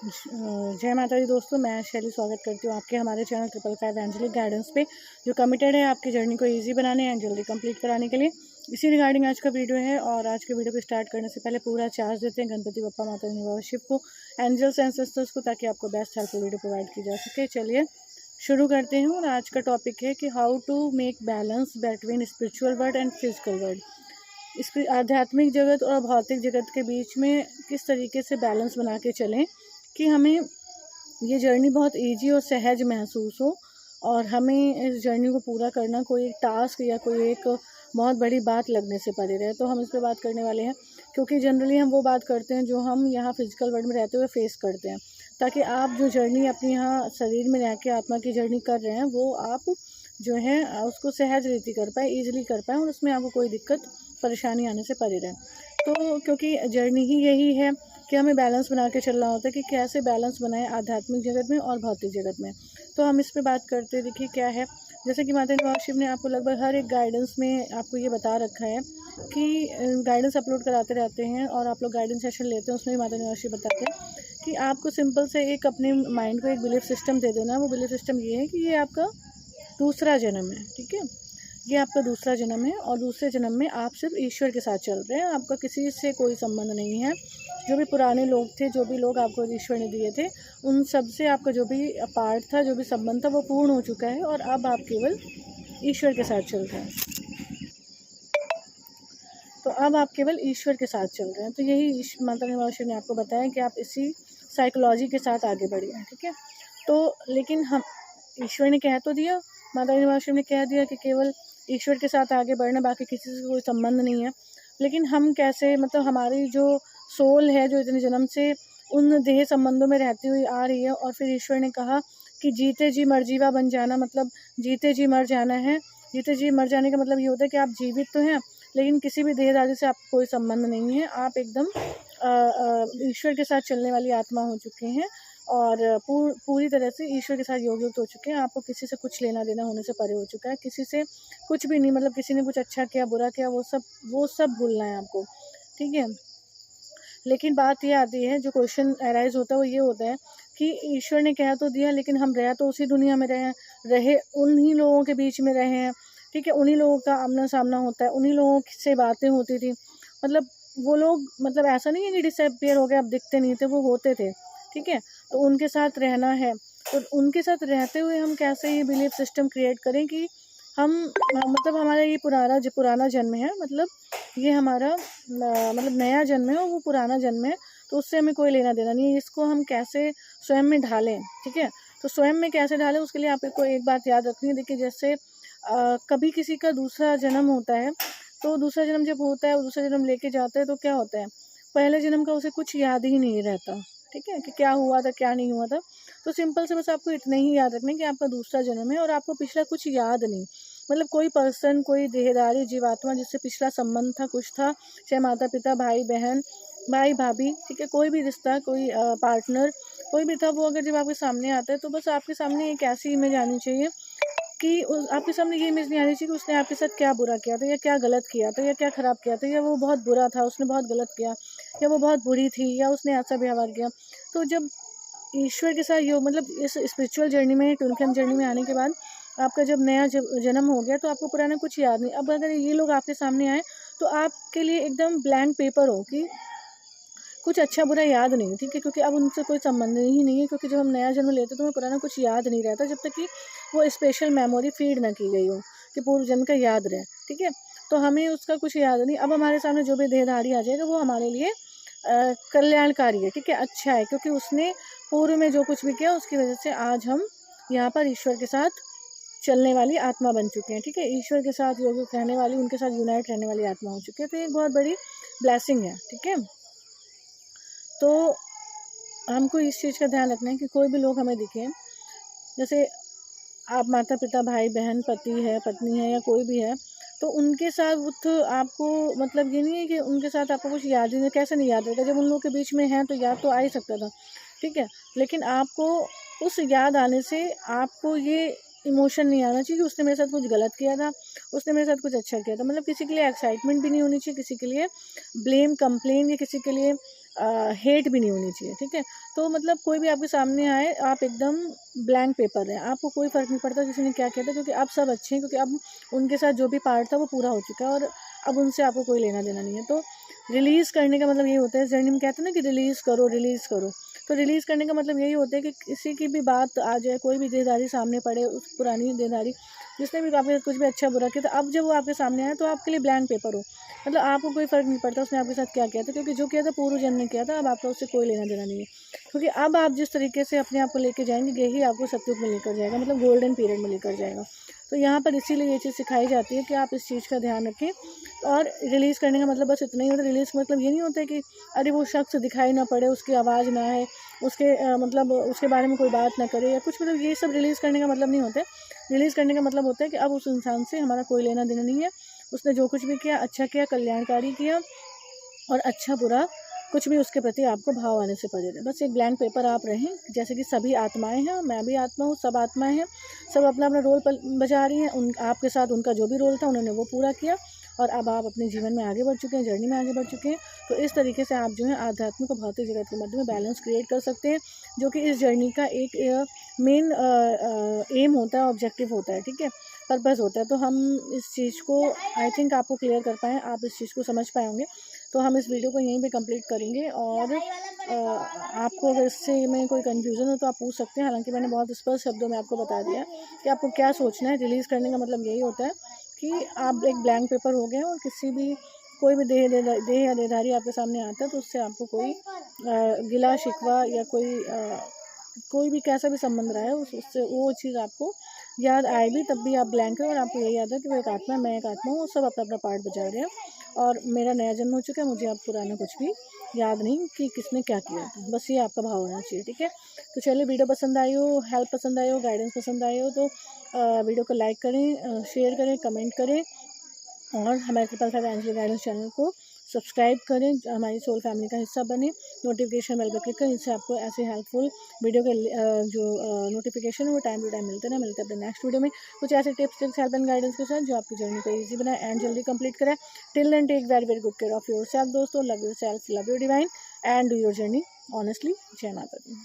जय माता दी दोस्तों, मैं शैली स्वागत करती हूँ आपके हमारे चैनल 555 एंजेलिक गाइडेंस पे, जो कमिटेड है आपकी जर्नी को इजी बनाने एंड जल्दी कंप्लीट कराने के लिए। इसी रिगार्डिंग आज का वीडियो है। और आज के वीडियो को स्टार्ट करने से पहले पूरा चार्ज देते हैं गणपति बप्पा, माता रानी, बाबा शिव को, एंजल्स एंसेस्टर्स को, ताकि आपको बेस्ट हेल्पफुल वीडियो प्रोवाइड की जा सके। चलिए शुरू करते हैं। और आज का टॉपिक है कि how to make balance between spiritual world and physical world. इस आध्यात्मिक जगत और भौतिक जगत के बीच में किस तरीके से बैलेंस बना के चलें कि हमें ये जर्नी बहुत इजी और सहज महसूस हो, और हमें इस जर्नी को पूरा करना कोई एक टास्क या कोई एक बहुत बड़ी बात लगने से परे रहे। तो हम इस पर बात करने वाले हैं, क्योंकि जनरली हम वो बात करते हैं जो हम यहाँ फिजिकल वर्ल्ड में रहते हुए फेस करते हैं, ताकि आप जो जर्नी अपनी यहाँ शरीर में रह के आत्मा की जर्नी कर रहे हैं वो आप जो है उसको सहज रीति कर पाए, ईजिली कर पाए, और उसमें आपको कोई दिक्कत परेशानी आने से परे रहे। तो क्योंकि जर्नी ही यही है कि हमें बैलेंस बना के चलना होता है कि कैसे बैलेंस बनाएं आध्यात्मिक जगत में और भौतिक जगत में। तो हम इस पे बात करते हैं। देखिए क्या है, जैसे कि माता रानी शिव ने आपको लगभग हर एक गाइडेंस में आपको ये बता रखा है कि गाइडेंस अपलोड कराते रहते हैं, और आप लोग गाइडेंस सेशन लेते हैं, उसमें भी माता रानी शिव बताते हैं कि आपको सिंपल से एक अपने माइंड को एक बिलीफ सिस्टम दे देना। वो बिलीफ सिस्टम ये है कि ये आपका दूसरा जन्म है। ठीक है, ये आपका दूसरा जन्म है, और दूसरे जन्म में आप सिर्फ ईश्वर के साथ चल रहे हैं। आपका किसी से कोई संबंध नहीं है। जो भी पुराने लोग थे, जो भी लोग आपको ईश्वर ने दिए थे, उन सब से आपका जो भी पार्ट था, जो भी संबंध था, वो पूर्ण हो चुका है, और अब आप केवल ईश्वर के साथ चल रहे हैं। तो अब आप केवल ईश्वर के साथ चल रहे हैं। तो यही माता रानी ने आपको बताया कि आप इसी साइकोलॉजी के साथ आगे बढ़िए। ठीक है, तो लेकिन हम ईश्वर ने कह तो दिया, माता रानी ने कह दिया कि केवल ईश्वर के साथ आगे बढ़ना, बाकी किसी से कोई संबंध नहीं है। लेकिन हम कैसे, मतलब हमारी जो सोल है जो इतने जन्म से उन देह संबंधों में रहती हुई आ रही है, और फिर ईश्वर ने कहा कि जीते जी मर जीवा बन जाना, मतलब जीते जी मर जाना है। जीते जी मर जाने का मतलब ये होता है कि आप जीवित तो हैं, लेकिन किसी भी देहधारी से आपको कोई संबंध नहीं है। आप एकदम ईश्वर के साथ चलने वाली आत्मा हो चुके हैं, और पूरी तरह से ईश्वर के साथ योग युक्त हो चुके हैं। आपको किसी से कुछ लेना देना होने से परे हो चुका है, किसी से कुछ भी नहीं, मतलब किसी ने कुछ अच्छा किया बुरा किया वो सब भूलना है आपको। ठीक है, लेकिन बात ये आती है, जो क्वेश्चन अराइज होता है वो ये होता है कि ईश्वर ने कह तो दिया, लेकिन हम रह तो उसी दुनिया में रहे उन्हीं लोगों के बीच में रहे हैं। ठीक है, उन्हीं लोगों का आमना सामना होता है, उन्हीं लोगों से बातें होती थी। मतलब वो लोग, मतलब ऐसा नहीं है कि डिसअपियर हो गए, अब दिखते नहीं थे, वो होते थे। ठीक है, तो उनके साथ रहना है। तो उनके साथ रहते हुए हम कैसे ये बिलीफ सिस्टम क्रिएट करें कि हम, मतलब हमारा ये पुराना जन्म है, मतलब ये हमारा मतलब नया जन्म है, और वो पुराना जन्म है, तो उससे हमें कोई लेना देना नहीं है। इसको हम कैसे स्वयं में ढालें। ठीक है, तो स्वयं में कैसे ढालें, उसके लिए आपको एक बात याद रखनी है। देखिए, जैसे कभी किसी का दूसरा जन्म होता है, तो दूसरा जन्म जब होता है, दूसरा जन्म लेके जाता है, तो क्या होता है, पहले जन्म का उसे कुछ याद ही नहीं रहता। ठीक है, कि क्या हुआ था क्या नहीं हुआ था। तो सिंपल से बस आपको इतना ही याद रखना है कि आपका दूसरा जन्म है, और आपको पिछला कुछ याद नहीं। मतलब कोई पर्सन, कोई देहधारी जीवात्मा जिससे पिछला संबंध था, कुछ था, चाहे माता पिता, भाई बहन, भाई भाभी, ठीक है, कोई भी रिश्ता, कोई पार्टनर, कोई भी था, वो अगर जब आपके सामने आता है, तो बस आपके सामने एक ऐसी इमेज आनी चाहिए कि आपके सामने ये इमेज नहीं आनी चाहिए कि उसने आपके साथ क्या बुरा किया था, या क्या गलत किया था, या क्या ख़राब किया था, या वो बहुत बुरा था, उसने बहुत गलत किया, या वो बहुत बुरी थी, या उसने ऐसा व्यवहार किया। तो जब ईश्वर के साथ योग, मतलब इस स्पिरिचुअल जर्नी में, ट्विन फ्लेम जर्नी में आने के बाद आपका जब नया जन्म हो गया, तो आपको पुराना कुछ याद नहीं। अब अगर ये लोग आपके सामने आए, तो आपके लिए एकदम ब्लैंक पेपर हो कि कुछ अच्छा बुरा याद नहीं। ठीक है, क्योंकि अब उनसे कोई संबंध ही नहीं है, क्योंकि जब हम नया जन्म लेते हैं तो हमें पुराना कुछ याद नहीं रहता, जब तक कि वो स्पेशल मेमोरी फीड ना की गई हो कि पूर्व जन्म का याद रहे। ठीक है, तो हमें उसका कुछ याद नहीं। अब हमारे सामने जो भी देहधारी आ जाएगा, वो हमारे लिए कल्याणकारी है। ठीक है, अच्छा है, क्योंकि उसने पूर्व में जो कुछ भी किया, उसकी वजह से आज हम यहाँ पर ईश्वर के साथ चलने वाली आत्मा बन चुके हैं। ठीक है, ईश्वर के साथ योगिक रहने वाली, उनके साथ यूनाइट रहने वाली आत्मा हो चुकी है। तो ये बहुत बड़ी ब्लेसिंग है। ठीक है, तो हमको इस चीज़ का ध्यान रखना है कि कोई भी लोग हमें दिखे, जैसे आप माता पिता, भाई बहन, पति है, पत्नी है, या कोई भी है, तो उनके साथ आपको, मतलब ये नहीं है कि उनके साथ आपको कुछ याद ही नहीं, कैसे नहीं याद रहेगा, जब उन लोगों के बीच में है तो याद तो आ ही सकता था। ठीक है, लेकिन आपको उस याद आने से आपको ये इमोशन नहीं आना चाहिए कि उसने मेरे साथ कुछ गलत किया था, उसने मेरे साथ कुछ अच्छा किया था। मतलब किसी के लिए एक्साइटमेंट भी नहीं होनी चाहिए, किसी के लिए ब्लेम, कंप्लेन, या किसी के लिए हेट भी नहीं होनी चाहिए, ठीक है। तो मतलब कोई भी आपके सामने आए, आप एकदम ब्लैंक पेपर हैं, आपको कोई फ़र्क नहीं पड़ता किसी ने क्या किया था, क्योंकि अब सब अच्छे हैं, क्योंकि अब उनके साथ जो भी पार्ट था वो पूरा हो चुका है और अब उनसे आपको कोई लेना देना नहीं है। तो रिलीज़ करने का मतलब ये होता है, इस जर्नी में कहते हैं ना कि रिलीज़ करो, रिलीज़ करो। तो रिलीज़ करने का मतलब यही होता है कि किसी की भी बात आ जाए, कोई भी देनदारी सामने पड़े, उस पुरानी देनदारी जिसने भी आपके साथ कुछ भी अच्छा बुरा किया, तो अब जब वो आपके सामने आए तो आपके लिए ब्लैंक पेपर हो, मतलब आपको कोई फ़र्क नहीं पड़ता उसने आपके साथ क्या किया था, क्योंकि जो किया था पूर्व जन्म ने किया था, अब आपका उससे कोई लेना देना नहीं है। क्योंकि अब आप जिस तरीके से अपने आप को लेके जाएंगे, यही आपको सतयुग में लेकर जाएगा, मतलब गोल्डन पीरियड में लेकर जाएगा। तो यहाँ पर इसीलिए ये चीज़ सिखाई जाती है कि आप इस चीज़ का ध्यान रखें। और रिलीज़ करने का मतलब बस इतना ही होता है। रिलीज़ का मतलब ये नहीं होता है कि अरे वो शख्स दिखाई ना पड़े, उसकी आवाज़ ना आए, उसके मतलब उसके बारे में कोई बात ना करे या कुछ, मतलब ये सब रिलीज़ करने का मतलब नहीं होता है। रिलीज़ करने का मतलब होता है कि अब उस इंसान से हमारा कोई लेना देना नहीं है। उसने जो कुछ भी किया, अच्छा किया, कल्याणकारी किया, और अच्छा बुरा कुछ भी उसके प्रति आपको भाव आने से परहेज़ है। बस एक ब्लैंक पेपर आप रहें, जैसे कि सभी आत्माएँ हैं, मैं भी आत्मा हूँ, सब आत्माएँ हैं, सब अपना-अपना रोल बजा रही हैं। उन आपके साथ उनका जो भी रोल था उन्होंने वो पूरा किया, और अब आप अपने जीवन में आगे बढ़ चुके हैं, जर्नी में आगे बढ़ चुके हैं। तो इस तरीके से आप जो है आध्यात्मिक और भौतिक जगत के मध्य में बैलेंस क्रिएट कर सकते हैं, जो कि इस जर्नी का एक मेन एम होता है, ऑब्जेक्टिव होता है, ठीक है? पर्पज़ होता है। तो हम इस चीज़ को आई थिंक आपको क्लियर कर पाएँ, आप इस चीज़ को समझ पाए होंगे। तो हम इस वीडियो को यहीं पे कंप्लीट करेंगे, और आपको अगर इससे में कोई कन्फ्यूज़न हो तो आप पूछ सकते हैं। हालांकि मैंने बहुत स्पष्ट शब्दों में आपको बता दिया कि आपको क्या सोचना है। रिलीज़ करने का मतलब यही होता है कि आप एक ब्लैंक पेपर हो गए, और किसी भी कोई भी देह या देहधारी आपके सामने आता है तो उससे आपको कोई गिला शिकवा या कोई भी कैसा भी संबंध रहा है, उससे वो चीज़ आपको याद आएगी, तब भी आप ब्लैंक है और आपको यही याद है कि वो एक आत्मा है, मैं एक आत्मा हूँ, सब अपना अपना पार्ट बजा रहे हैं, और मेरा नया जन्म हो चुका है, मुझे अब पुराना कुछ भी याद नहीं कि किसने क्या किया था। बस ये आपका भाव होना चाहिए, ठीक है। तो चलिए, वीडियो पसंद आई हो, हेल्प पसंद आई हो, गाइडेंस पसंद आई हो, तो वीडियो को लाइक करें, शेयर करें, कमेंट करें, और हमारे triple five angel guidance channel को सब्सक्राइब करें, हमारी सोल फैमिली का हिस्सा बने। नोटिफिकेशन बेल पर क्लिक करें, इससे आपको ऐसे हेल्पफुल वीडियो के जो नोटिफिकेशन है वो टाइम टू टाइम मिलते हैं अपने नेक्स्ट वीडियो में कुछ ऐसे टिप्स हेल्प एंड गाइडेंस के साथ, जो आपकी जर्नी को ईजी बनाए एंड जल्दी कंप्लीट कराए। Till then, take very very good care of yourself दोस्तों। Love yourself, love your divine, and do your journey honestly. जय माता दी।